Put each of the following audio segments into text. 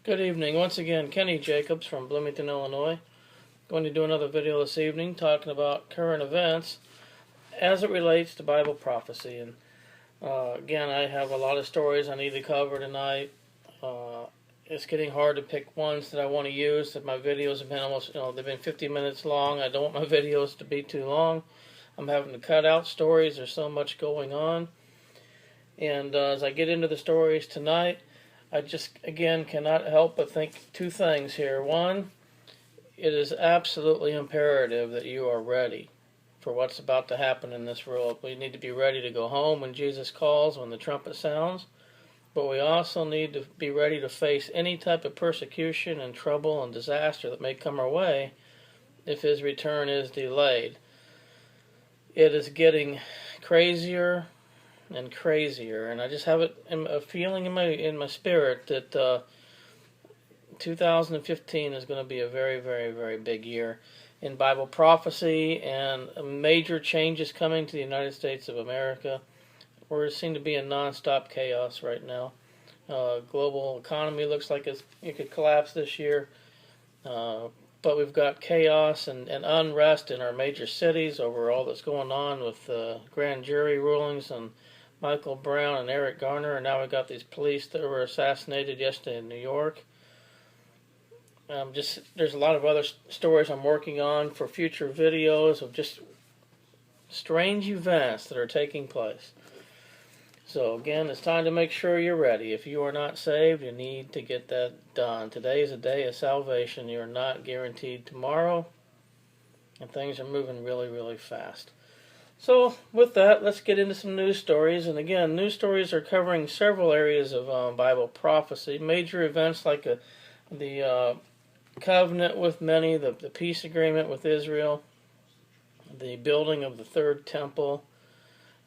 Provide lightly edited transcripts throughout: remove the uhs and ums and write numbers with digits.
Good evening. Once again, Kenny Jacobs from Bloomington, Illinois. Going to do another video this evening talking about current events as it relates to Bible prophecy. And again, I have a lot of stories I need to cover tonight. It's getting hard to pick ones that I want to use. That my videos have been almost, they've been 50 minutes long. I don't want my videos to be too long. I'm having to cut out stories. There's so much going on. And as I get into the stories tonight, I just, again, cannot help but think two things here. One, it is absolutely imperative that you are ready for what's about to happen in this world. We need to be ready to go home when Jesus calls, when the trumpet sounds. But we also need to be ready to face any type of persecution and trouble and disaster that may come our way if his return is delayed. It is getting crazier and crazier, and I just have a feeling in my spirit that 2015 is going to be a very, very, very big year in Bible prophecy, and major changes coming to the United States of America. We're seem to be in non-stop chaos right now. Global economy looks like it could collapse this year, but we've got chaos and unrest in our major cities over all that's going on with grand jury rulings and Michael Brown and Eric Garner, and now we've got these police that were assassinated yesterday in New York. There's a lot of other stories I'm working on for future videos of just strange events that are taking place. So again, it's time to make sure you're ready. If you are not saved, you need to get that done. Today is a day of salvation. You're not guaranteed tomorrow, and things are moving really, really fast. So with that, let's get into some news stories. And again, news stories are covering several areas of Bible prophecy. Major events like the covenant with many, the peace agreement with Israel, the building of the third temple,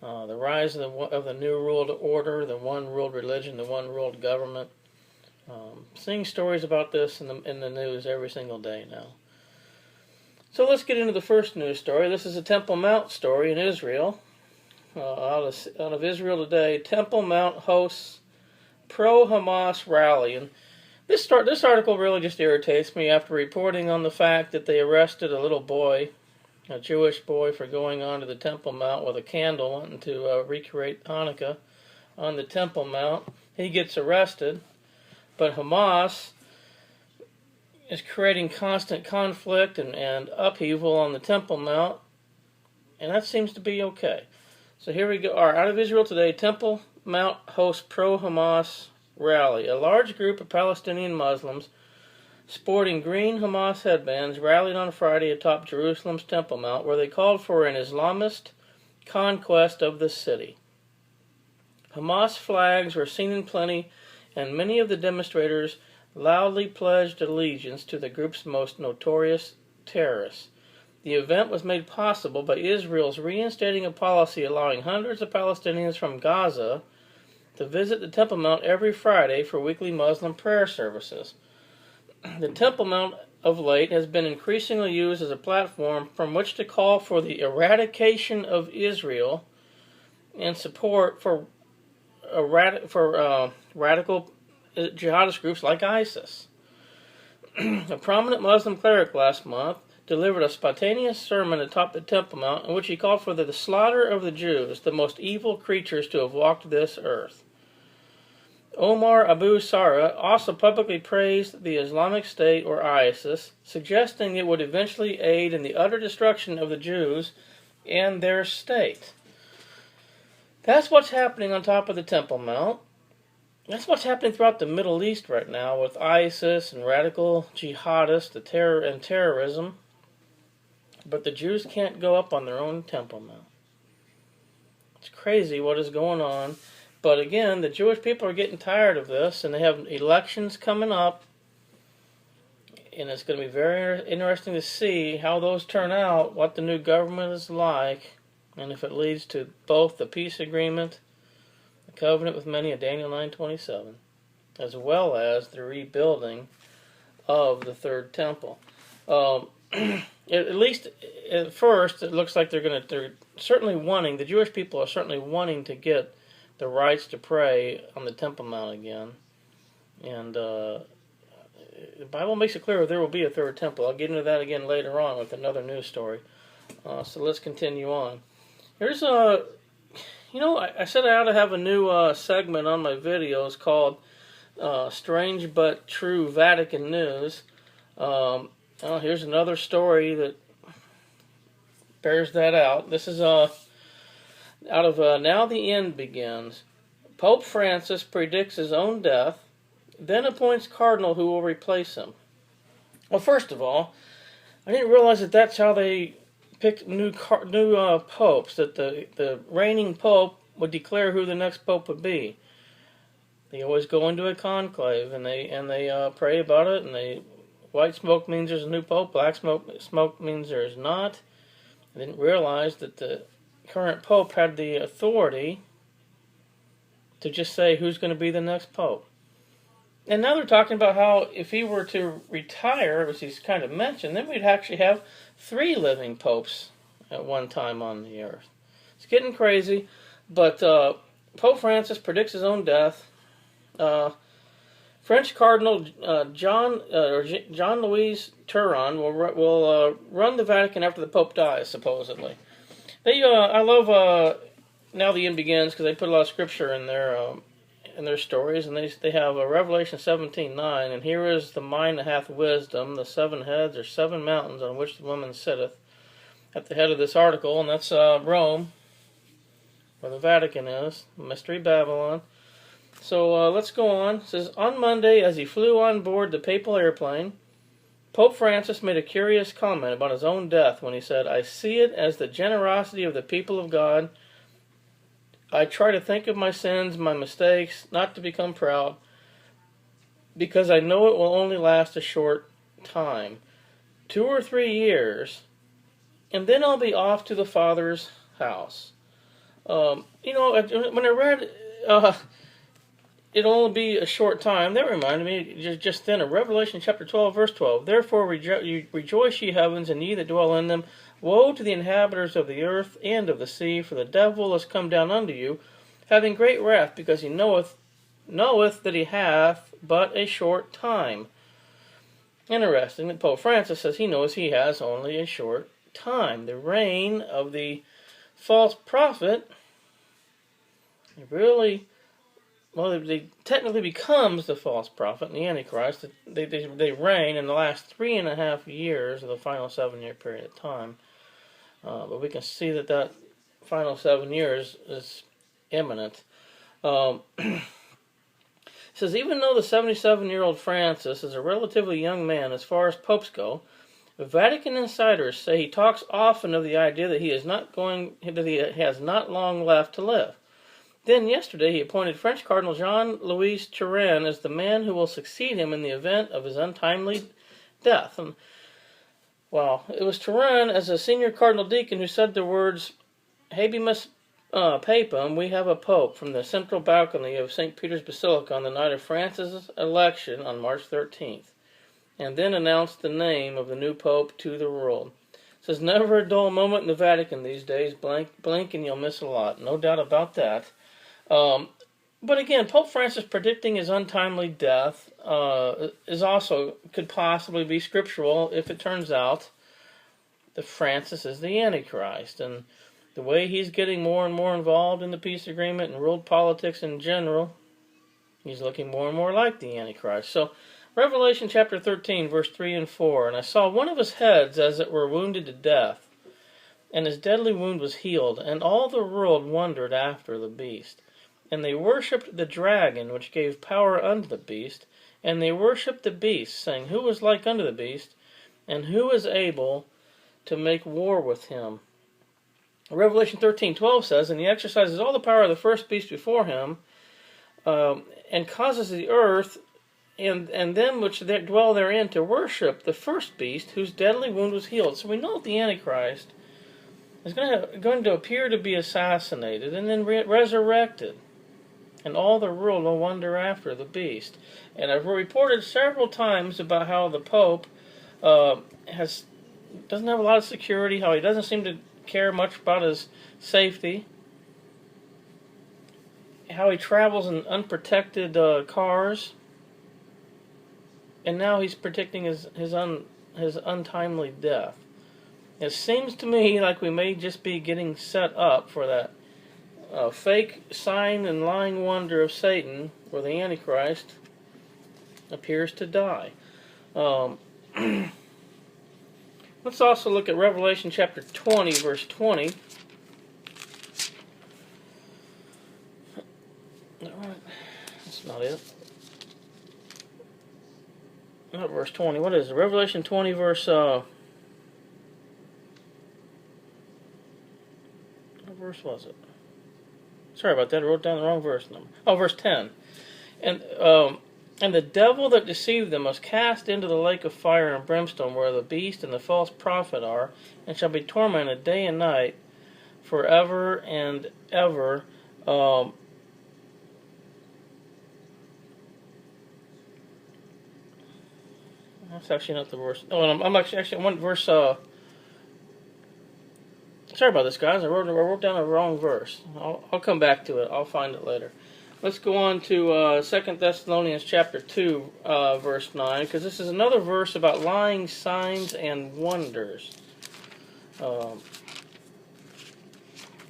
the rise of the new world order, the one world religion, the one world government. Seeing stories about this in the news every single day now. So let's get into the first news story. This is a Temple Mount story in Israel. Out of Israel Today, Temple Mount hosts pro-Hamas rally. And this article really just irritates me after reporting on the fact that they arrested a little boy, a Jewish boy, for going onto the Temple Mount with a candle wanting to recreate Hanukkah on the Temple Mount. He gets arrested, but Hamas is creating constant conflict and upheaval on the Temple Mount, and that seems to be okay. So here we go. Out of Israel Today, Temple Mount hosts pro-Hamas rally. A large group of Palestinian Muslims sporting green Hamas headbands rallied on Friday atop Jerusalem's Temple Mount, where they called for an Islamist conquest of the city. Hamas flags were seen in plenty, and many of the demonstrators loudly pledged allegiance to the group's most notorious terrorists. The event was made possible by Israel's reinstating a policy allowing hundreds of Palestinians from Gaza to visit the Temple Mount every Friday for weekly Muslim prayer services. The Temple Mount of late has been increasingly used as a platform from which to call for the eradication of Israel and support for radical jihadist groups like ISIS. A prominent Muslim cleric last month delivered a spontaneous sermon atop the Temple Mount in which he called for the slaughter of the Jews, the most evil creatures to have walked this earth. Omar Abu Sara also publicly praised the Islamic State, or ISIS, suggesting it would eventually aid in the utter destruction of the Jews and their state. That's what's happening on top of the Temple Mount. That's what's happening throughout the Middle East right now with ISIS and radical jihadists, and terrorism. But the Jews can't go up on their own Temple Mount. It's crazy what is going on. But again, the Jewish people are getting tired of this, and they have elections coming up. And it's going to be very interesting to see how those turn out, what the new government is like, and if it leads to both the peace agreement, the covenant with many of Daniel 9:27, as well as the rebuilding of the third temple. At least at first, it looks like they're certainly wanting, the Jewish people are certainly wanting to get the rights to pray on the Temple Mount again. And The Bible makes it clear there will be a third temple. I'll get into that again later on with another news story. So let's continue on. Here's a, I said I ought to have a new segment on my videos called Strange But True Vatican News. Here's another story that bears that out. This is out of Now the End Begins. Pope Francis predicts his own death, then appoints cardinal who will replace him. Well, first of all, I didn't realize that that's how they pick new popes, that the reigning pope would declare who the next pope would be. They always go into a conclave, and they pray about it, and white smoke means there's a new pope, black smoke means there's not. I didn't realize that the current pope had the authority to just say who's going to be the next pope. And now they're talking about how if he were to retire, as he's kind of mentioned, then we'd actually have 3 living popes at one time on the earth. It's getting crazy, but Pope Francis predicts his own death. French Cardinal Jean-Louis Turan will run the Vatican after the Pope dies, supposedly. I love Now the End Begins because they put a lot of scripture in their stories, and they have Revelation 17:9, and here is the mind that hath wisdom, the 7 heads or 7 mountains on which the woman sitteth, at the head of this article, and that's Rome, where the Vatican is, Mystery Babylon. So let's go on. It says, on Monday, as he flew on board the papal airplane, Pope Francis made a curious comment about his own death when he said, I see it as the generosity of the people of God. I try to think of my sins, my mistakes, not to become proud, because I know it will only last a short time, 2 or 3 years, and then I'll be off to the Father's house. When I read it'll only be a short time, that reminded me just then of Revelation chapter 12, verse 12. Therefore rejoice, ye heavens, and ye that dwell in them. Woe to the inhabitants of the earth and of the sea, for the devil is come down unto you, having great wrath, because he knoweth that he hath but a short time. Interesting that Pope Francis says he knows he has only a short time. The reign of the false prophet really... Well, they technically becomes the false prophet and the Antichrist. They reign in the last 3.5 years of the final 7-year period of time. But we can see that final 7 years is imminent. It says, even though the 77-year-old Francis is a relatively young man as far as popes go, Vatican insiders say he talks often of the idea that he has not long left to live. Then, yesterday, he appointed French Cardinal Jean-Louis Turan as the man who will succeed him in the event of his untimely death. And, well, it was Turan, as a senior cardinal deacon, who said the words, Habemus Papam, we have a pope, from the central balcony of St. Peter's Basilica on the night of Francis' election on March 13th, and then announced the name of the new pope to the world. It says, never a dull moment in the Vatican these days. Blink and you'll miss a lot. No doubt about that. But again, Pope Francis predicting his untimely death is also could possibly be scriptural if it turns out that Francis is the Antichrist. And the way he's getting more and more involved in the peace agreement and world politics in general, he's looking more and more like the Antichrist. So, Revelation chapter 13, verse 3 and 4, and I saw one of his heads as it were wounded to death, and his deadly wound was healed, and all the world wondered after the beast. And they worshipped the dragon, which gave power unto the beast, and they worshipped the beast, saying, who is like unto the beast, and who is able to make war with him? Revelation 13:12 says, and he exercises all the power of the first beast before him, and causes the earth and them which dwell therein to worship the first beast, whose deadly wound was healed. So we know that the Antichrist is going to appear to be assassinated and then resurrected. And all the world will wonder after the beast. And I've reported several times about how the Pope doesn't have a lot of security, how he doesn't seem to care much about his safety, how he travels in unprotected cars. and now he's predicting his untimely death. It seems to me like we may just be getting set up for that fake sign and lying wonder of Satan, where the Antichrist appears to die. Let's also look at Revelation chapter 20, verse 20. Alright, that's not it. Not verse 20. What is it? Revelation 20, verse... what verse was it? Sorry about that. I wrote down the wrong verse number. Oh, verse 10. And the devil that deceived them was cast into the lake of fire and brimstone, where the beast and the false prophet are, and shall be tormented day and night forever and ever. That's actually not the verse. Oh, I'm actually one verse. Sorry about this, guys. I wrote down the wrong verse. I'll come back to it. I'll find it later. Let's go on to 2 Thessalonians chapter 2, verse 9, because this is another verse about lying signs and wonders. 2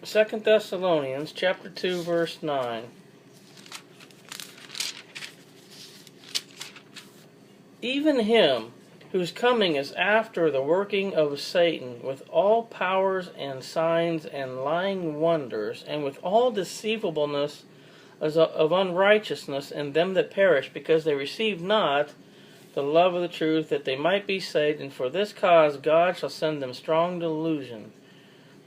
Thessalonians chapter 2, verse 9. Even him whose coming is after the working of Satan, with all powers and signs and lying wonders, and with all deceivableness of unrighteousness in them that perish, because they receive not the love of the truth, that they might be saved. And for this cause God shall send them strong delusion,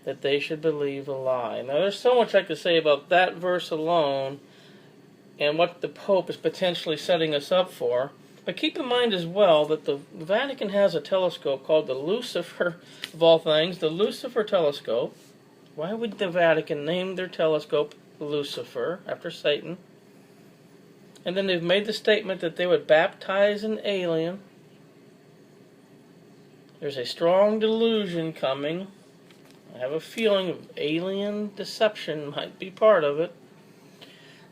that they should believe a lie. Now there's so much I could say about that verse alone, and what the Pope is potentially setting us up for. But keep in mind as well that the Vatican has a telescope called the Lucifer, of all things, the Lucifer telescope. Why would the Vatican name their telescope Lucifer, after Satan? And then they've made the statement that they would baptize an alien. There's a strong delusion coming. I have a feeling of alien deception might be part of it,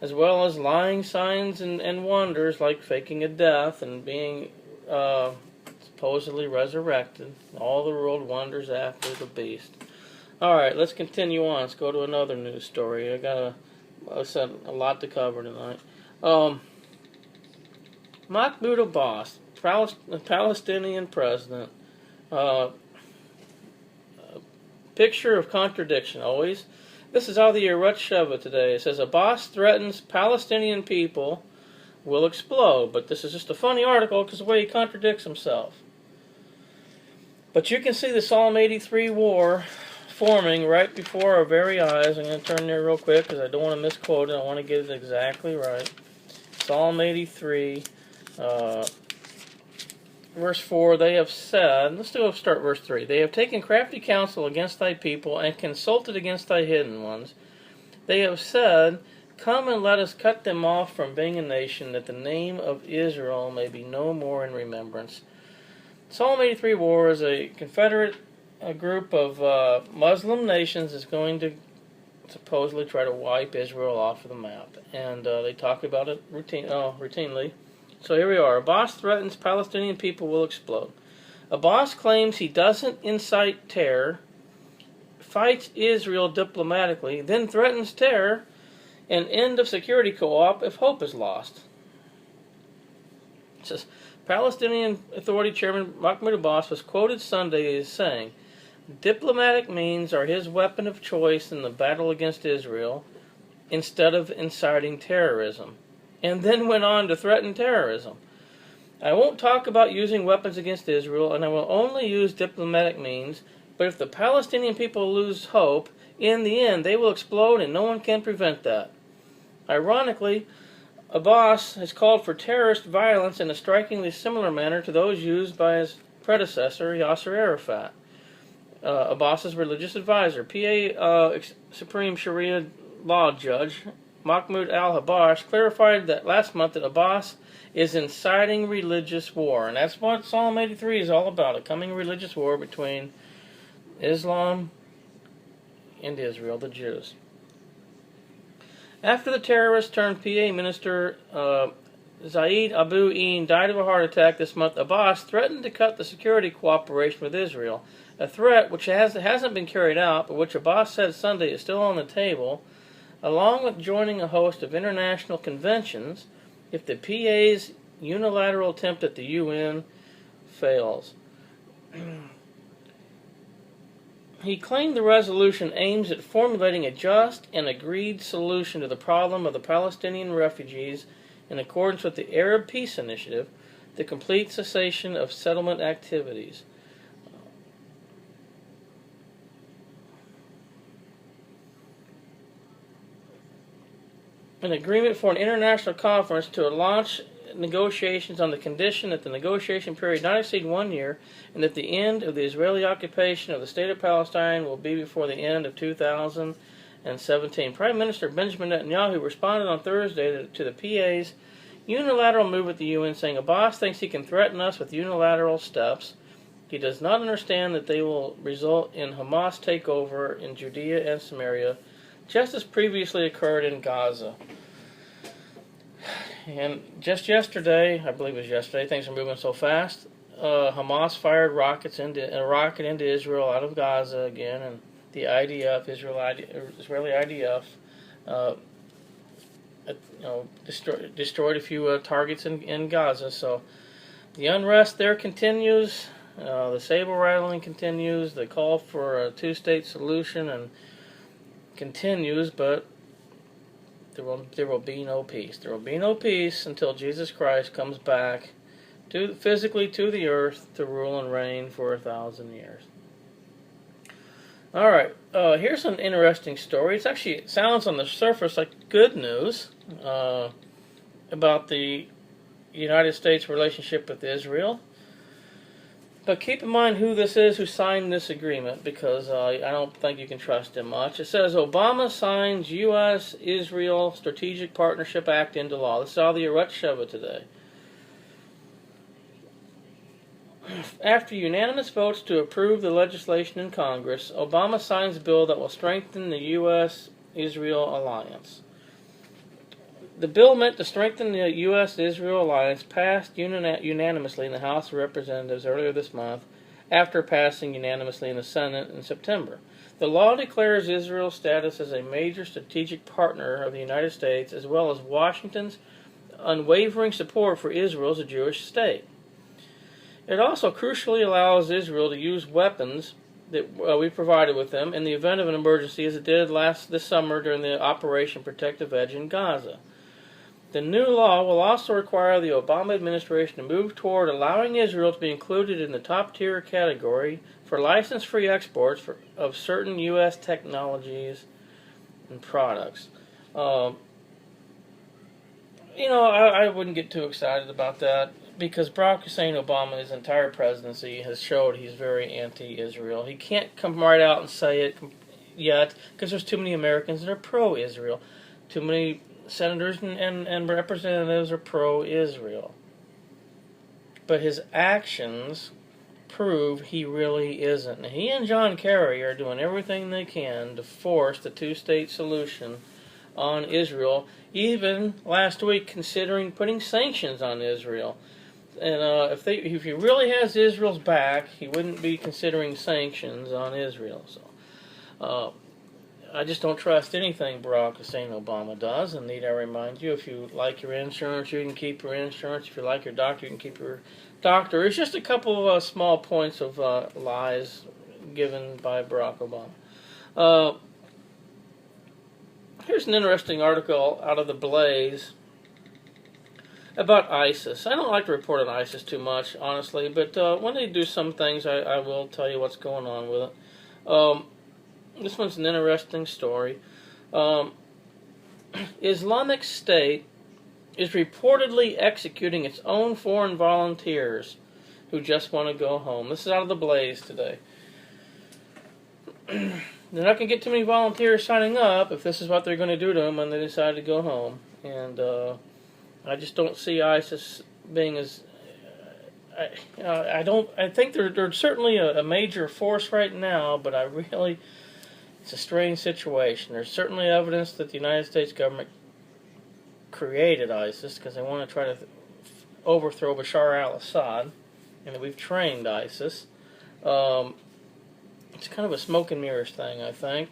as well as lying signs and wonders like faking a death and being supposedly resurrected. All the world wonders after the beast. Alright, let's continue on. Let's go to another news story. I got a lot to cover tonight. Mahmoud Abbas, Palestinian president. Picture of contradiction always. This is out of the Yeret Sheva today. It says, Abbas threatens Palestinian people will explode. But this is just a funny article because of the way he contradicts himself. But you can see the Psalm 83 war forming right before our very eyes. I'm going to turn there real quick because I don't want to misquote it. I want to get it exactly right. Psalm 83, verse 4, they have said, let's start verse 3. They have taken crafty counsel against thy people and consulted against thy hidden ones. They have said, come and let us cut them off from being a nation, that the name of Israel may be no more in remembrance. Psalm 83 war is a confederate group of Muslim nations is going to supposedly try to wipe Israel off of the map. And they talk about it routinely. So here we are. Abbas threatens Palestinian people will explode. Abbas claims he doesn't incite terror, fights Israel diplomatically, then threatens terror and end of security co-op if hope is lost. It says, Palestinian Authority Chairman Mahmoud Abbas was quoted Sunday as saying, diplomatic means are his weapon of choice in the battle against Israel instead of inciting terrorism, and then went on to threaten terrorism. I won't talk about using weapons against Israel, and I will only use diplomatic means, but if the Palestinian people lose hope, in the end they will explode and no one can prevent that. Ironically, Abbas has called for terrorist violence in a strikingly similar manner to those used by his predecessor, Yasser Arafat. Abbas's religious advisor, PA Supreme Sharia law judge, Mahmoud al-Habash, clarified that last month that Abbas is inciting religious war. And that's what Psalm 83 is all about, a coming religious war between Islam and Israel, the Jews. After the terrorist turned PA minister Zaid Abu Ein died of a heart attack this month, Abbas threatened to cut the security cooperation with Israel, a threat which hasn't been carried out, but which Abbas said Sunday is still on the table, along with joining a host of international conventions if the PA's unilateral attempt at the UN fails. He claimed the resolution aims at formulating a just and agreed solution to the problem of the Palestinian refugees in accordance with the Arab Peace Initiative, the complete cessation of settlement activities. An agreement for an international conference to launch negotiations on the condition that the negotiation period not exceed 1 year and that the end of the Israeli occupation of the state of Palestine will be before the end of 2017. Prime Minister Benjamin Netanyahu responded on Thursday to the PA's unilateral move at the UN, saying Abbas thinks he can threaten us with unilateral steps. He does not understand that they will result in Hamas takeover in Judea and Samaria, just as previously occurred in Gaza. And just yesterday, I believe it was yesterday, things are moving so fast, Hamas fired a rocket into Israel out of Gaza again, and the IDF, Israeli IDF, destroyed a few targets in Gaza. So the unrest there continues, the saber rattling continues, the call for a two-state solution and continues, but there will be no peace. There will be no peace until Jesus Christ comes back physically to the earth to rule and reign for 1,000 years. All right, here's an interesting story. It sounds on the surface like good news about the United States' relationship with Israel. But keep in mind who this is who signed this agreement, because I don't think you can trust him much. It says Obama signs U.S.-Israel Strategic Partnership Act into law. This is all the Eretz Sheva today. After unanimous votes to approve the legislation in Congress, Obama signs a bill that will strengthen the U.S.-Israel alliance. The bill meant to strengthen the U.S.-Israel alliance passed unanimously in the House of Representatives earlier this month, after passing unanimously in the Senate in September. The law declares Israel's status as a major strategic partner of the United States, as well as Washington's unwavering support for Israel as a Jewish state. It also crucially allows Israel to use weapons that we provided with them in the event of an emergency, as it did this summer during the Operation Protective Edge in Gaza. The new law will also require the Obama administration to move toward allowing Israel to be included in the top-tier category for license-free exports of certain U.S. technologies and products. I wouldn't get too excited about that, because Barack Hussein Obama, his entire presidency, has showed he's very anti-Israel. He can't come right out and say it yet, because there's too many Americans that are pro-Israel. Too many senators and representatives are pro-Israel. But his actions prove he really isn't. Now, he and John Kerry are doing everything they can to force the two-state solution on Israel, even last week considering putting sanctions on Israel. And if he really has Israel's back, he wouldn't be considering sanctions on Israel. So I just don't trust anything Barack Hussein Obama does. And need I remind you, if you like your insurance, you can keep your insurance. If you like your doctor, you can keep your doctor. It's just a couple of small points of lies given by Barack Obama. Here's an interesting article out of the Blaze about ISIS. I don't like to report on ISIS too much, honestly, but when they do some things, I will tell you what's going on with it. This one's an interesting story. Islamic State is reportedly executing its own foreign volunteers who just want to go home. This is out of the Blaze today. They're not going to get too many volunteers signing up if this is what they're going to do to them when they decide to go home. And I just don't see ISIS being as... I think they're certainly a major force right now, but it's a strange situation. There's certainly evidence that the United States government created ISIS because they want to try to overthrow Bashar al-Assad and that we've trained ISIS. It's kind of a smoke and mirrors thing, I think.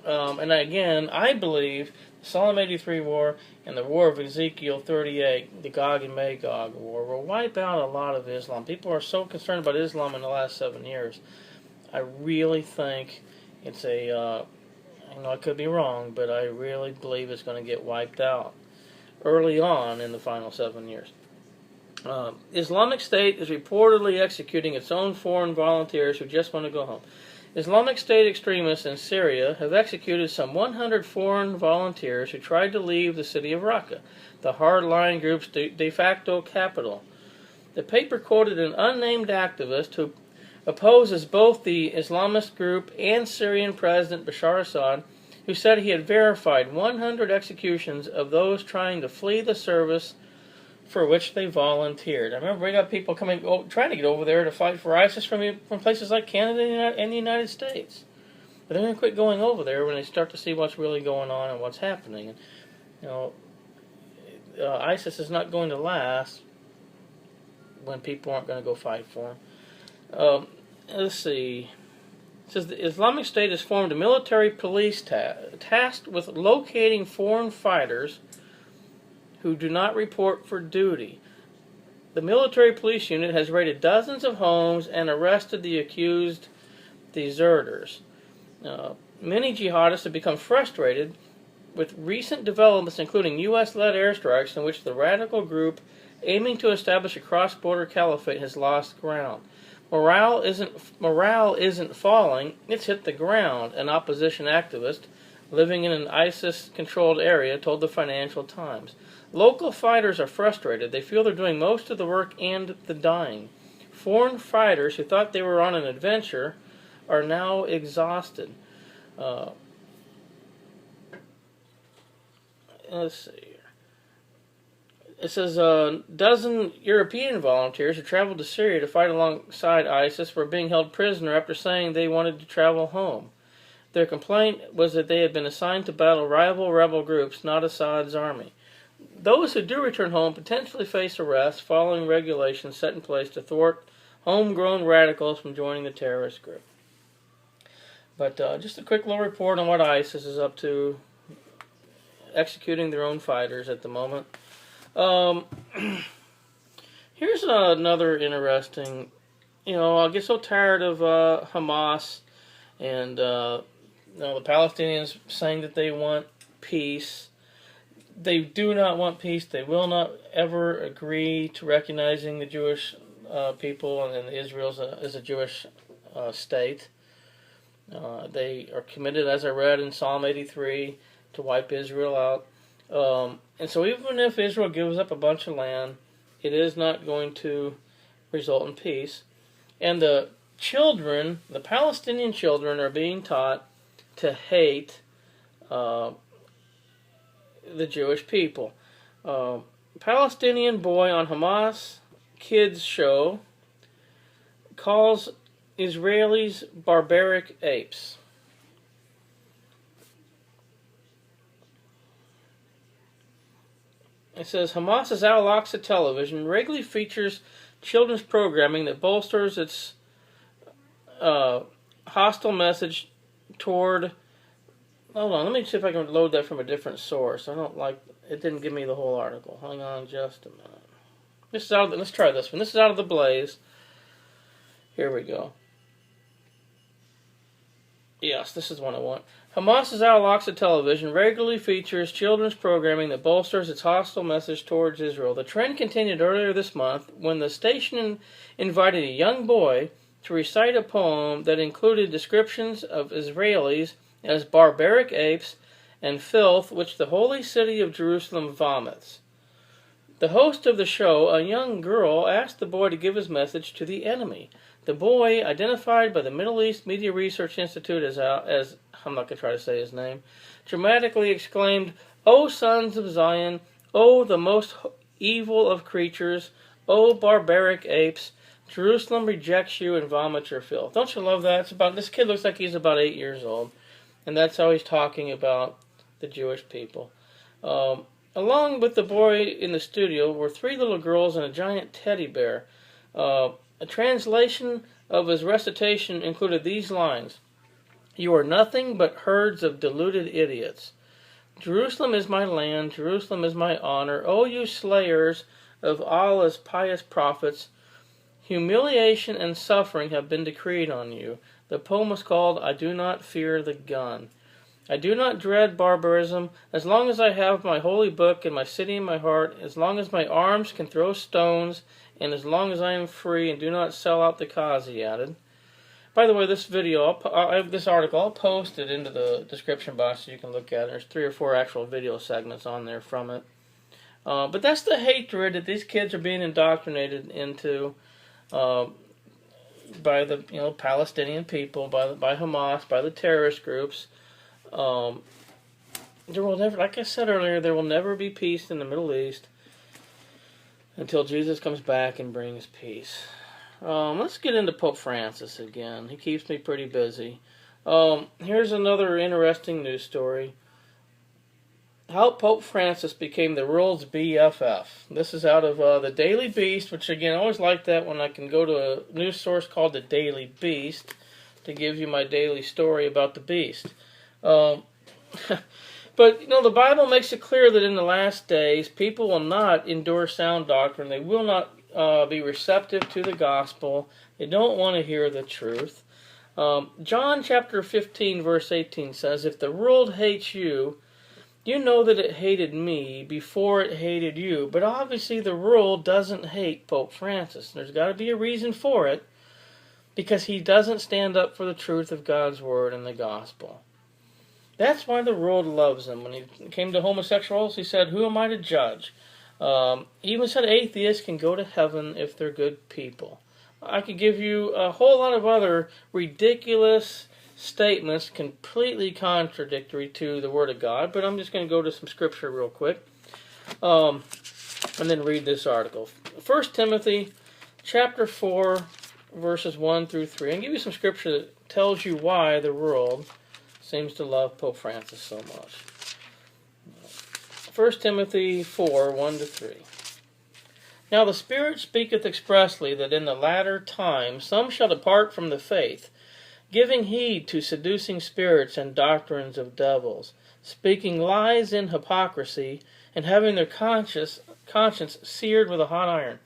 And again, I believe the Psalm 83 war and the war of Ezekiel 38, the Gog and Magog war, will wipe out a lot of Islam. People are so concerned about Islam in the last 7 years. I really think it's I know I could be wrong, but I really believe it's going to get wiped out early on in the final 7 years. Islamic State is reportedly executing its own foreign volunteers who just want to go home. Islamic State extremists in Syria have executed some 100 foreign volunteers who tried to leave the city of Raqqa, the hardline group's de facto capital. The paper quoted an unnamed activist who opposes both the Islamist group and Syrian President Bashar Assad, who said he had verified 100 executions of those trying to flee the service for which they volunteered. I remember we got people trying to get over there to fight for ISIS from places like Canada and the United States. But they're going to quit going over there when they start to see what's really going on and what's happening. And, you know, ISIS is not going to last when people aren't going to go fight for them. Let's see. It says the Islamic State has formed a military police tasked with locating foreign fighters who do not report for duty. The military police unit has raided dozens of homes and arrested the accused deserters. Many jihadists have become frustrated with recent developments, including U.S.-led airstrikes in which the radical group aiming to establish a cross-border caliphate has lost ground. Morale isn't falling, it's hit the ground, an opposition activist living in an ISIS-controlled area told the Financial Times. Local fighters are frustrated. They feel they're doing most of the work and the dying. Foreign fighters who thought they were on an adventure are now exhausted. Let's see here. It says a dozen European volunteers who traveled to Syria to fight alongside ISIS were being held prisoner after saying they wanted to travel home. Their complaint was that they had been assigned to battle rival rebel groups, not Assad's army. Those who do return home potentially face arrest following regulations set in place to thwart homegrown radicals from joining the terrorist group. But just a quick little report on what ISIS is up to, executing their own fighters at the moment. Here's another interesting, I get so tired of Hamas and the Palestinians saying that they want peace. They do not want peace. They will not ever agree to recognizing the Jewish people and Israel as a Jewish state. They are committed, as I read in Psalm 83, to wipe Israel out. And so even if Israel gives up a bunch of land, it is not going to result in peace. And the Palestinian children are being taught to hate the Jewish people. Palestinian boy on Hamas kids show calls Israelis barbaric apes. It says Hamas's Al-Aqsa television regularly features children's programming that bolsters its hostile message toward. Hold on, let me see if I can load that from a different source. It didn't give me the whole article. Hang on just a minute. Let's try this one. This is out of the Blaze. Here we go. Yes, this is one I want. Hamas's Al-Aqsa television regularly features children's programming that bolsters its hostile message towards Israel. The trend continued earlier this month when the station invited a young boy to recite a poem that included descriptions of Israelis as barbaric apes and filth which the holy city of Jerusalem vomits. The host of the show, a young girl, asked the boy to give his message to the enemy. The boy, identified by the Middle East Media Research Institute as I'm not going to try to say his name, dramatically exclaimed, "O sons of Zion, O the most evil of creatures, O barbaric apes, Jerusalem rejects you and vomits your filth." Don't you love that? This kid looks like he's about 8 years old. And that's how he's talking about the Jewish people. Along with the boy in the studio were 3 little girls and a giant teddy bear. A translation of his recitation included these lines: "You are nothing but herds of deluded idiots. Jerusalem is my land, Jerusalem is my honor. O you slayers of Allah's pious prophets, humiliation and suffering have been decreed on you." The poem was called "I Do Not Fear the Gun." I do not dread barbarism, as long as I have my holy book and my city in my heart, as long as my arms can throw stones, and as long as I am free and do not sell out the cause, he added. By the way, this video, this article, I'll post it into the description box so you can look at it. There's 3 or 4 actual video segments on there from it. But that's the hatred that these kids are being indoctrinated into by the Palestinian people, by Hamas, by the terrorist groups. There will never, like I said earlier, there will never be peace in the Middle East until Jesus comes back and brings peace. Let's get into Pope Francis again. He keeps me pretty busy. Here's another interesting news story. How Pope Francis became the world's BFF. This is out of the Daily Beast, which again, I always like that when I can go to a news source called the Daily Beast to give you my daily story about the beast. But, the Bible makes it clear that in the last days, people will not endure sound doctrine. They will not be receptive to the gospel. They don't want to hear the truth. John chapter 15, verse 18 says, "If the world hates you, you know that it hated me before it hated you." But obviously the world doesn't hate Pope Francis. There's got to be a reason for it, because he doesn't stand up for the truth of God's word and the gospel. That's why the world loves him. When he came to homosexuals, he said, "Who am I to judge?" He even said atheists can go to heaven if they're good people. I could give you a whole lot of other ridiculous statements completely contradictory to the Word of God, but I'm just going to go to some scripture real quick and then read this article. 1 Timothy chapter 4, verses 1 through 3. I'll give you some scripture that tells you why the world seems to love Pope Francis so much. 1 Timothy 4, 1 to 3. "Now the Spirit speaketh expressly that in the latter time some shall depart from the faith, giving heed to seducing spirits and doctrines of devils, speaking lies in hypocrisy, and having their conscience seared with a hot iron,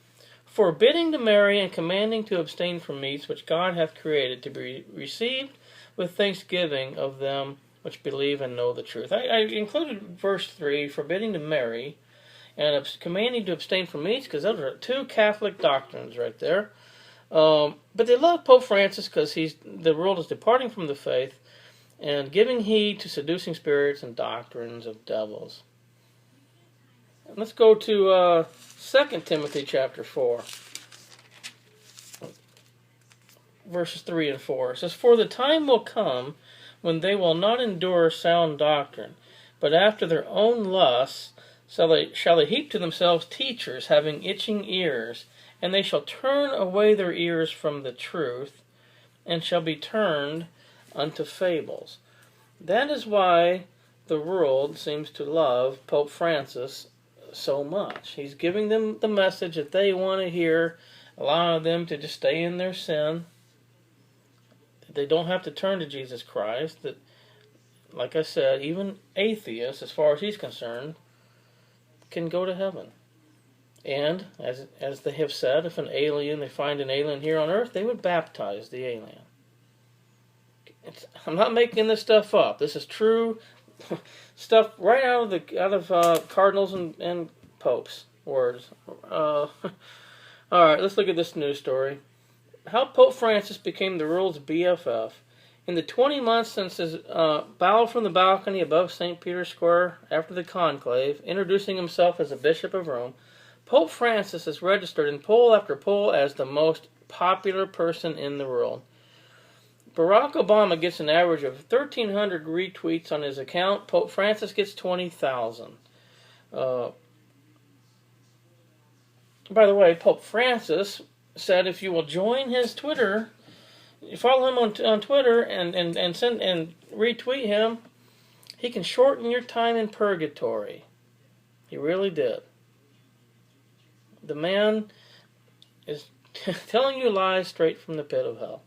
forbidding to marry and commanding to abstain from meats which God hath created to be received with thanksgiving of them which believe and know the truth." I included verse 3, forbidding to marry, and commanding to abstain from meats, because those are 2 Catholic doctrines right there. But they love Pope Francis because the world is departing from the faith and giving heed to seducing spirits and doctrines of devils. And let's go to 2 Timothy chapter 4. Verses 3 and 4. It says, "For the time will come when they will not endure sound doctrine, but after their own lusts shall they heap to themselves teachers having itching ears, and they shall turn away their ears from the truth, and shall be turned unto fables." That is why the world seems to love Pope Francis so much. He's giving them the message that they want to hear, allowing them to just stay in their sin. They don't have to turn to Jesus Christ. That, like I said, even atheists, as far as he's concerned, can go to heaven. And, as they have said, if they find an alien here on earth, they would baptize the alien. I'm not making this stuff up. This is true stuff right out of cardinals and popes' words. All right, let's look at this news story. How Pope Francis became the world's BFF. In the 20 months since his bow from the balcony above St. Peter's Square after the conclave, introducing himself as a Bishop of Rome, Pope Francis is registered in poll after poll as the most popular person in the world. Barack Obama gets an average of 1,300 retweets on his account. Pope Francis gets 20,000. By the way, Pope Francis said if you will join his Twitter, follow him on Twitter and retweet him, he can shorten your time in purgatory. He really did. The man is telling you lies straight from the pit of hell.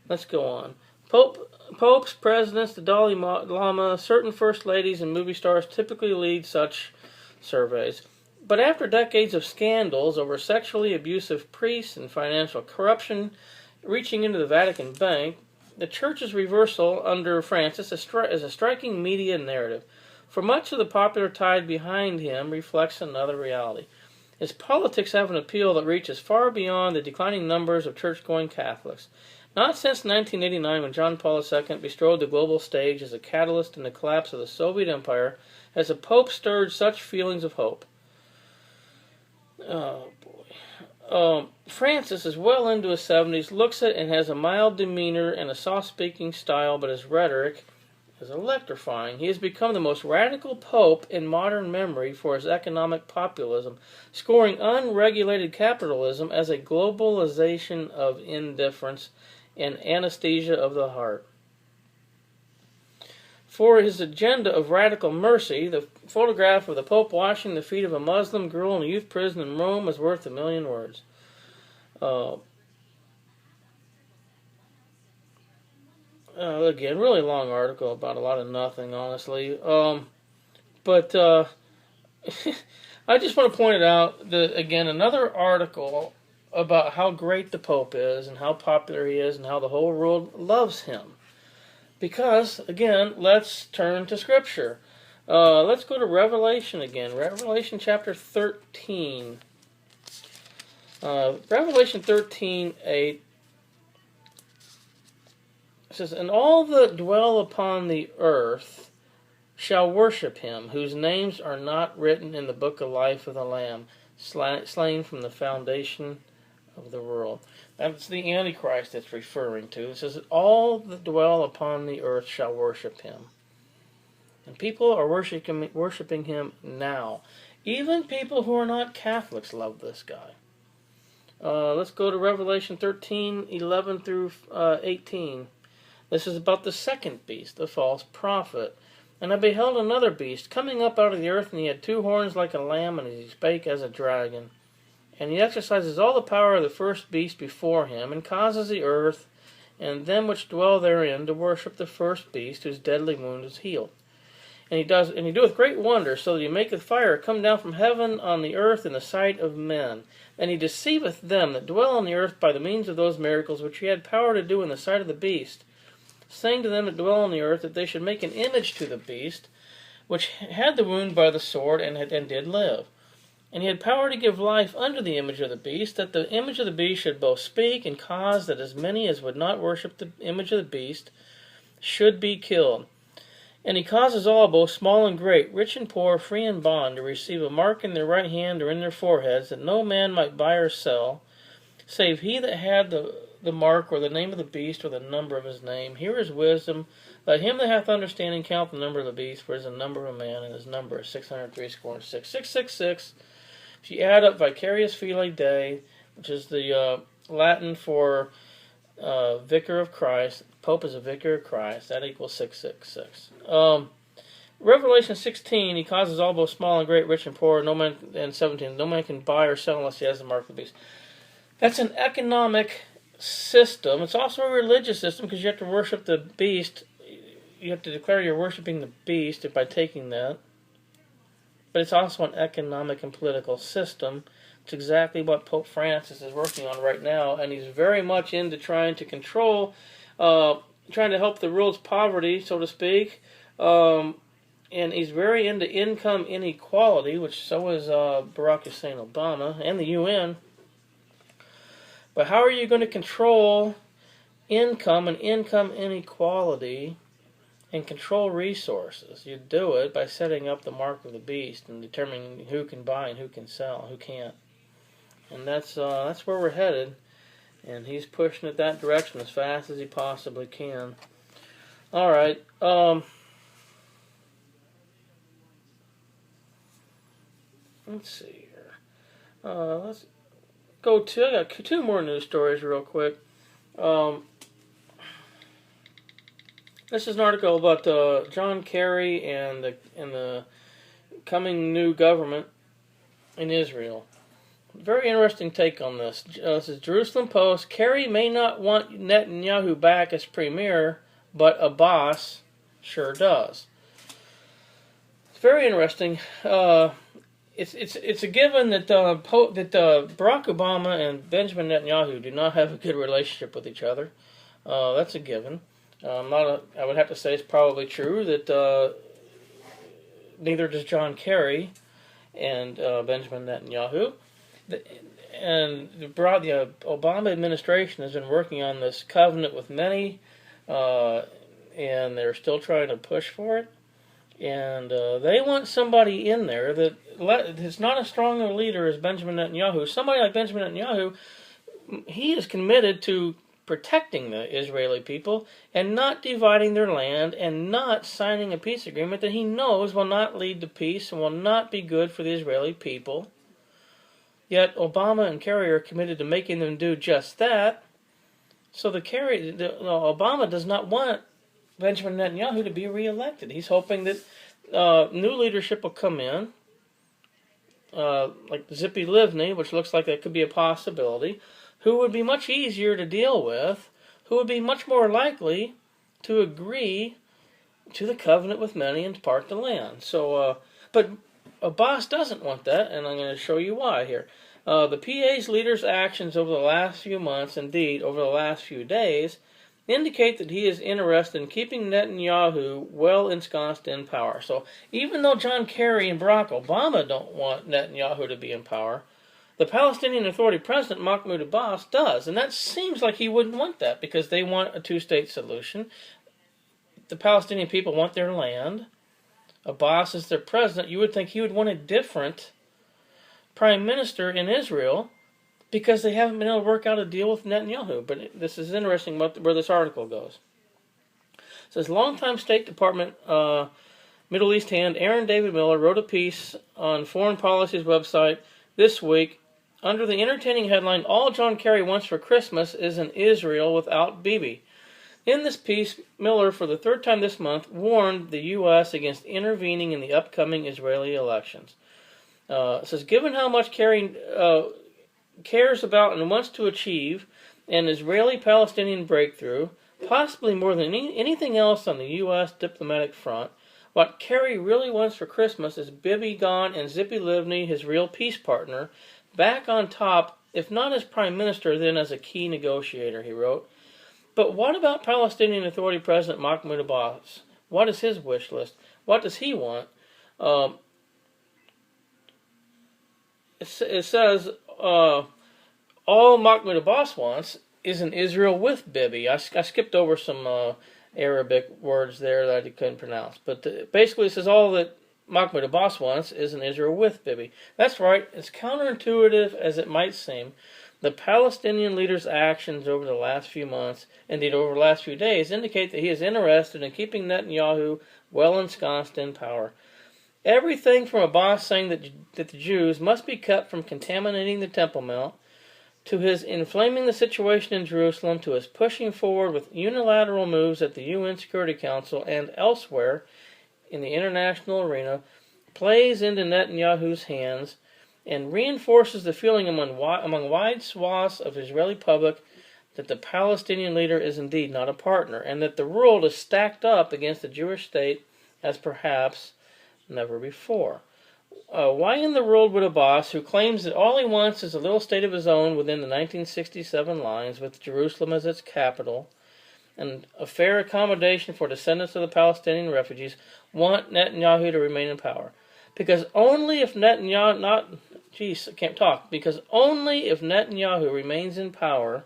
Let's go on. Popes, presidents, the Dalai Lama, certain first ladies, and movie stars typically lead such surveys. But after decades of scandals over sexually abusive priests and financial corruption reaching into the Vatican bank, the Church's reversal under Francis is a striking media narrative. For much of the popular tide behind him reflects another reality. His politics have an appeal that reaches far beyond the declining numbers of church-going Catholics. Not since 1989, when John Paul II bestrode the global stage as a catalyst in the collapse of the Soviet Empire, has a pope stirred such feelings of hope. Oh, boy. Francis is well into his 70s, looks it and has a mild demeanor and a soft-speaking style, but his rhetoric is electrifying. He has become the most radical pope in modern memory for his economic populism, scoring unregulated capitalism as a globalization of indifference and anesthesia of the heart. For his agenda of radical mercy, the photograph of the Pope washing the feet of a Muslim girl in a youth prison in Rome is worth 1,000,000 words. Again, really long article about a lot of nothing, honestly. But I just want to point it out that, again, another article about how great the Pope is and how popular he is and how the whole world loves him. Because, again, let's turn to Scripture. Let's go to Revelation again. Revelation chapter 13. Revelation 13:8. It says, "And all that dwell upon the earth shall worship him, whose names are not written in the book of life of the Lamb, slain from the foundation of the world." That's the Antichrist it's referring to. It says, all that dwell upon the earth shall worship him. And people are worshiping him now. Even people who are not Catholics love this guy. Let's go to Revelation 13:11 through 18. This is about the second beast, the false prophet. "And I beheld another beast coming up out of the earth, and he had 2 horns like a lamb, and he spake as a dragon. And he exercises all the power of the first beast before him, and causes the earth and them which dwell therein to worship the first beast, whose deadly wound is healed. And he doeth great wonders, so that he maketh fire come down from heaven on the earth in the sight of men. And he deceiveth them that dwell on the earth by the means of those miracles which he had power to do in the sight of the beast, saying to them that dwell on the earth that they should make an image to the beast, which had the wound by the sword, and did live. And he had power to give life unto the image of the beast, that the image of the beast should both speak, and cause that as many as would not worship the image of the beast should be killed. And he causes all, both small and great, rich and poor, free and bond, to receive a mark in their right hand or in their foreheads, that no man might buy or sell, save he that had the mark, or the name of the beast, or the number of his name. Here is wisdom. Let him that hath understanding count the number of the beast, for it is the number of a man, and his number is 666. 666. If you add up vicarious filii Dei, which is the Latin for vicar of Christ, Pope is a vicar of Christ, that equals 666. Revelation 16, he causes all, both small and great, rich and poor, and 17, no man can buy or sell unless he has the mark of the beast. That's an economic system. It's also a religious system, because you have to worship the beast. You have to declare you're worshiping the beast by taking that. But it's also an economic and political system. It's exactly what Pope Francis is working on right now, and he's very much into trying to control, trying to help the world's poverty, so to speak, and he's very into income inequality, which so is Barack Hussein Obama and the UN. But how are you going to control income and income inequality and control resources? You do it by setting up the mark of the beast and determining who can buy and who can sell, who can't. And that's where we're headed. And he's pushing it that direction as fast as he possibly can. All right. Let's see here. Let's go to. I got 2 more news stories real quick. This is an article about John Kerry and the coming new government in Israel. Very interesting take on this. This is Jerusalem Post. Kerry may not want Netanyahu back as premier, but Abbas sure does. It's very interesting. It's a given that Barack Obama and Benjamin Netanyahu do not have a good relationship with each other. That's a given. I would have to say it's probably true that neither does John Kerry and Benjamin Netanyahu. And the Obama administration has been working on this covenant with many, and they're still trying to push for it. And they want somebody in there that is not as strong a leader as Benjamin Netanyahu. Somebody like Benjamin Netanyahu, he is committed to protecting the Israeli people and not dividing their land and not signing a peace agreement that he knows will not lead to peace and will not be good for the Israeli people. Yet Obama and Kerry are committed to making them do just that. So Obama does not want Benjamin Netanyahu to be reelected. He's hoping that new leadership will come in, like Zippy Livni, which looks like that could be a possibility, who would be much easier to deal with, who would be much more likely to agree to the covenant with many and to part the land. So, but Abbas doesn't want that, and I'm going to show you why here. The PA's leader's actions over the last few months, indeed over the last few days, indicate that he is interested in keeping Netanyahu well ensconced in power. So even though John Kerry and Barack Obama don't want Netanyahu to be in power, the Palestinian Authority President Mahmoud Abbas does. And that seems like he wouldn't want that because they want a two-state solution. The Palestinian people want their land. Abbas is their president. You would think he would want a different prime minister in Israel because they haven't been able to work out a deal with Netanyahu. But this is interesting where this article goes. It says, longtime State Department Middle East hand Aaron David Miller wrote a piece on Foreign Policy's website this week under the entertaining headline, All John Kerry Wants for Christmas is an Israel Without Bibi. In this piece, Miller, for the third time this month, warned the U.S. against intervening in the upcoming Israeli elections. It says, given how much Kerry cares about and wants to achieve an Israeli-Palestinian breakthrough, possibly more than anything else on the U.S. diplomatic front, what Kerry really wants for Christmas is Bibi gone and Zippy Livni, his real peace partner, back on top, if not as prime minister, then as a key negotiator, he wrote. But what about Palestinian Authority President Mahmoud Abbas? What is his wish list? What does he want? It says, all Mahmoud Abbas wants is an Israel with Bibi. I skipped over some Arabic words there that I couldn't pronounce. But basically it says all that Mahmoud Abbas wants is an Israel with Bibi. That's right. As counterintuitive as it might seem, the Palestinian leader's actions over the last few months, indeed over the last few days, indicate that he is interested in keeping Netanyahu well ensconced in power. Everything from Abbas saying that the Jews must be kept from contaminating the Temple Mount, to his inflaming the situation in Jerusalem, to his pushing forward with unilateral moves at the UN Security Council and elsewhere in the international arena, plays into Netanyahu's hands and reinforces the feeling among wide swaths of Israeli public that the Palestinian leader is indeed not a partner, and that the world is stacked up against the Jewish state as perhaps never before. Why in the world would Abbas, who claims that all he wants is a little state of his own within the 1967 lines, with Jerusalem as its capital, and a fair accommodation for descendants of the Palestinian refugees, want Netanyahu to remain in power? Because only if Netanyahu remains in power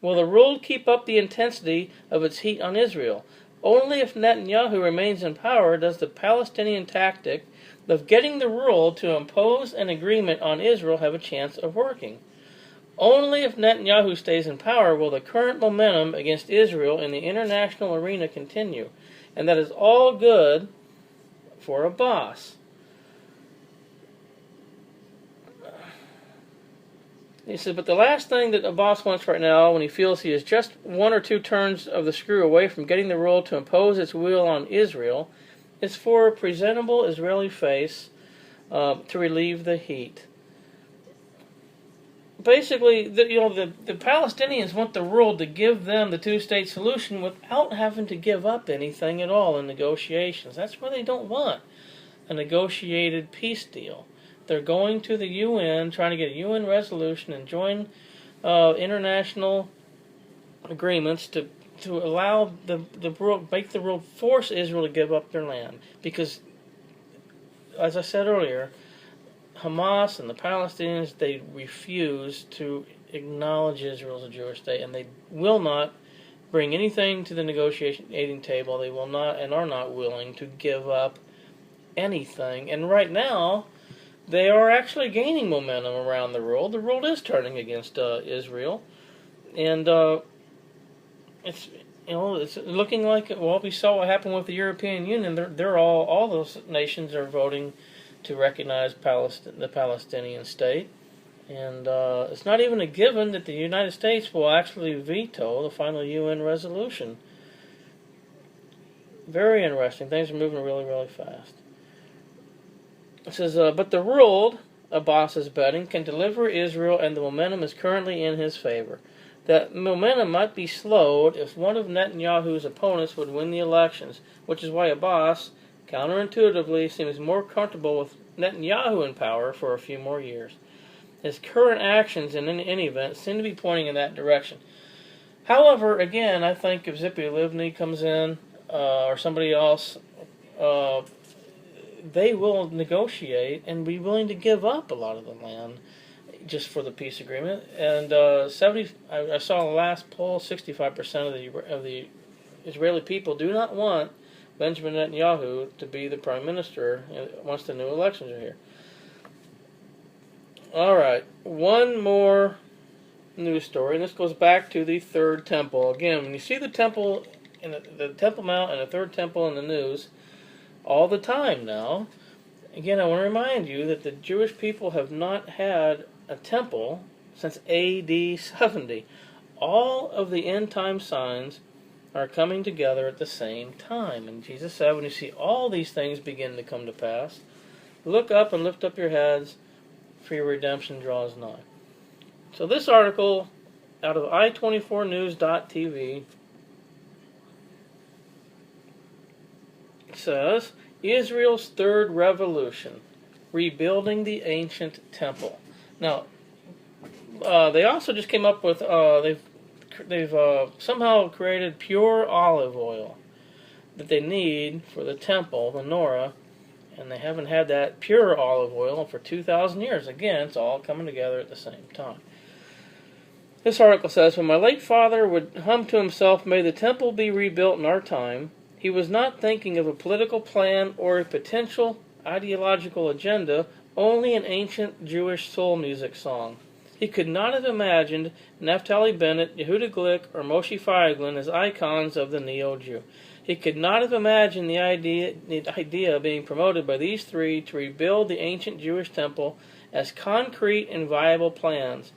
will the world keep up the intensity of its heat on Israel. Only if Netanyahu remains in power does the Palestinian tactic of getting the world to impose an agreement on Israel have a chance of working. Only if Netanyahu stays in power will the current momentum against Israel in the international arena continue. And that is all good for Abbas. He said, but the last thing that Abbas wants right now, when he feels he is just one or two turns of the screw away from getting the world to impose its will on Israel, is for a presentable Israeli face to relieve the heat. Basically, the Palestinians want the world to give them the two-state solution without having to give up anything at all in negotiations. That's what they don't want, a negotiated peace deal. They're going to the UN, trying to get a UN resolution and join international agreements to allow the world, make the world, force Israel to give up their land. Because, as I said earlier, Hamas and the Palestinians, they refuse to acknowledge Israel as a Jewish state, and they will not bring anything to the negotiating table. They will not and are not willing to give up anything. And right now, they are actually gaining momentum around the world. The world is turning against Israel, and it's looking like, well, we saw what happened with the European Union. They're all those nations are voting to recognize the Palestinian state, and it's not even a given that the United States will actually veto the final UN resolution. Very interesting. Things are moving really, really fast. It says, but the world, Abbas is betting, can deliver Israel, and the momentum is currently in his favor. That momentum might be slowed if one of Netanyahu's opponents would win the elections, which is why Abbas, counterintuitively, seems more comfortable with Netanyahu in power for a few more years. His current actions, in any event, seem to be pointing in that direction. However, again, I think if Zippy Livni comes in, or somebody else, they will negotiate and be willing to give up a lot of the land just for the peace agreement. And I saw the last poll, 65% of the Israeli people do not want Benjamin Netanyahu to be the prime minister once the new elections are here. All right, one more news story, and this goes back to the Third Temple. Again, when you see the Temple, in the Temple Mount and the Third Temple in the news all the time now, again, I want to remind you that the Jewish people have not had a temple since AD 70. All of the end-time signs are coming together at the same time. And Jesus said, when you see all these things begin to come to pass, look up and lift up your heads, for your redemption draws nigh. So this article out of i24news.tv says, Israel's third revolution, rebuilding the ancient temple. Now, they also just came up with, they've somehow created pure olive oil that they need for the temple, the menorah, and they haven't had that pure olive oil for 2,000 years. Again, it's all coming together at the same time. This article says, when my late father would hum to himself, may the temple be rebuilt in our time, he was not thinking of a political plan or a potential ideological agenda, only an ancient Jewish soul music song. He could not have imagined Naftali Bennett, Yehuda Glick, or Moshe Feiglin as icons of the neo-Jew. He could not have imagined the idea being promoted by these three to rebuild the ancient Jewish temple as concrete and viable plans.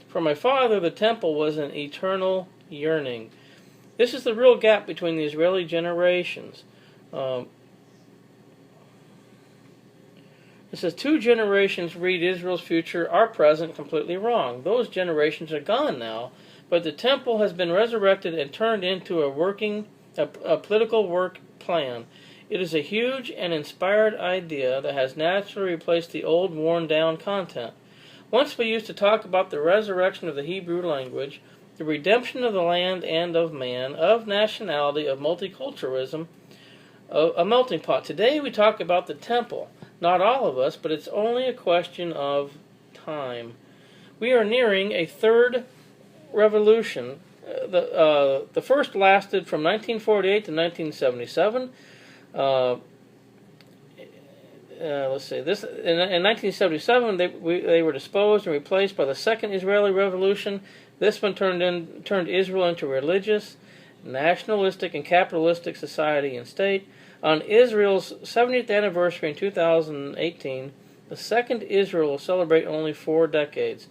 For my father, the temple was an eternal yearning. This is the real gap between the Israeli generations. It says, 2 generations read Israel's future, our present, completely wrong. Those generations are gone now, but the temple has been resurrected and turned into a political work plan. It is a huge and inspired idea that has naturally replaced the old, worn-down content. Once we used to talk about the resurrection of the Hebrew language, the redemption of the land and of man, of nationality, of multiculturalism, a melting pot. Today we talk about the temple. Not all of us, but it's only a question of time. We are nearing a third revolution. The first lasted from 1948 to 1977. Let's see. This in 1977, they were disposed and replaced by the second Israeli Revolution. This one turned Israel into a religious, nationalistic, and capitalistic society and state. On Israel's 70th anniversary in 2018, the second Israel will celebrate only 4 decades.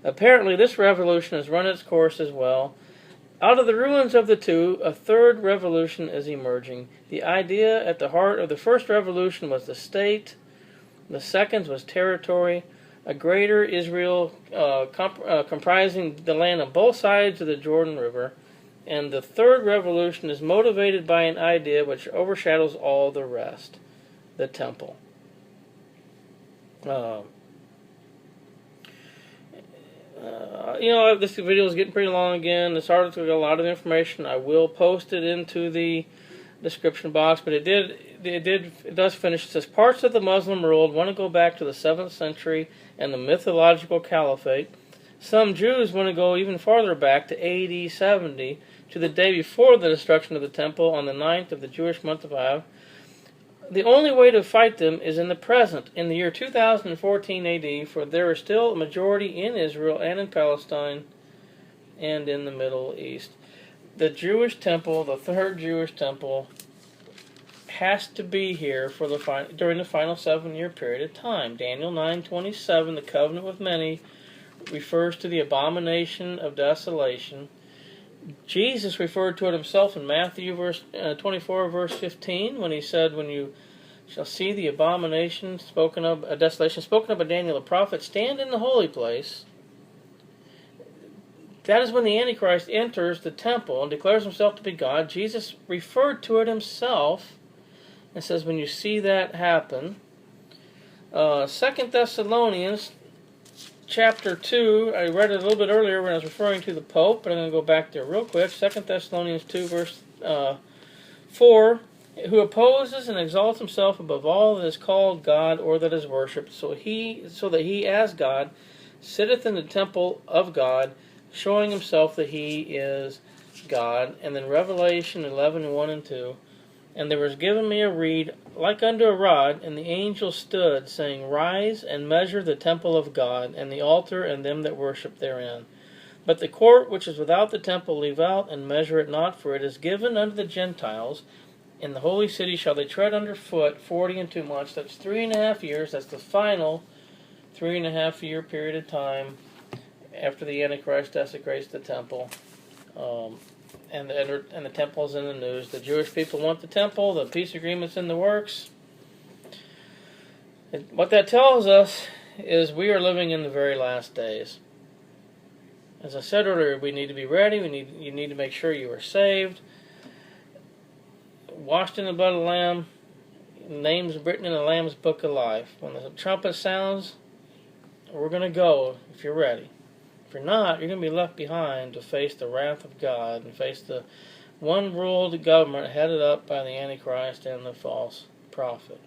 Apparently, this revolution has run its course as well. Out of the ruins of the two, a third revolution is emerging. The idea at the heart of the first revolution was the state, The second was territory, a greater Israel comprising the land on both sides of the Jordan River. And the third revolution is motivated by an idea which overshadows all the rest, the temple. This video is getting pretty long again. This article got a lot of information. I will post it into the description box, but it does finish. It says, parts of the Muslim world want to go back to the 7th century and the mythological caliphate. Some Jews want to go even farther back to AD 70, to the day before the destruction of the temple on the 9th of the Jewish month of Av. The only way to fight them is in the present, in the year 2014 AD, for there is still a majority in Israel and in Palestine and in the Middle East. The Jewish temple, the third Jewish temple, has to be here for during the final 7-year period of time. Daniel 9:27, the covenant with many, refers to the abomination of desolation. Jesus referred to it himself in Matthew 24, verse 15, when he said, when you shall see the abomination spoken of, a desolation spoken of by Daniel the prophet, stand in the holy place. That is when the Antichrist enters the temple and declares himself to be God. Jesus referred to it himself and says, when you see that happen, 2 Thessalonians chapter 2, I read it a little bit earlier when I was referring to the Pope, but I'm going to go back there real quick. 2 Thessalonians 2, verse 4, who opposes and exalts himself above all that is called God or that is worshipped, so that he, as God, sitteth in the temple of God, showing himself that he is God. And then Revelation 11, 1 and 2, and there was given me a reed like unto a rod, and the angel stood, saying, rise and measure the temple of God, and the altar, and them that worship therein. But the court which is without the temple leave out, and measure it not, for it is given unto the Gentiles. In the holy city shall they tread under foot 40 and 2 months. That's 3.5 years. That's the final 3.5 year period of time after the Antichrist desecrates the temple. And the temple's in the news. The Jewish people want the temple. The peace agreement's in the works. What that tells us is we are living in the very last days. As I said earlier, we need to be ready. You need to make sure you are saved, washed in the blood of the Lamb, names written in the Lamb's book of life. When the trumpet sounds, we're going to go if you're ready. If you're not, you're going to be left behind to face the wrath of God and face the one-world government headed up by the Antichrist and the false prophet.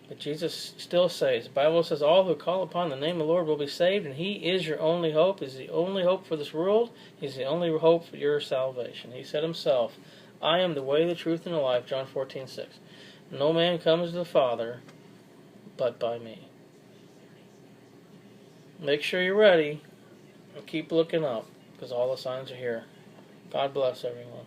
But Jesus still says, the Bible says, all who call upon the name of the Lord will be saved, and He is your only hope. He's the only hope for this world. He's the only hope for your salvation. He said himself, I am the way, the truth, and the life, John 14:6. No man comes to the Father but by me. Make sure you're ready and keep looking up, because all the signs are here. God bless everyone.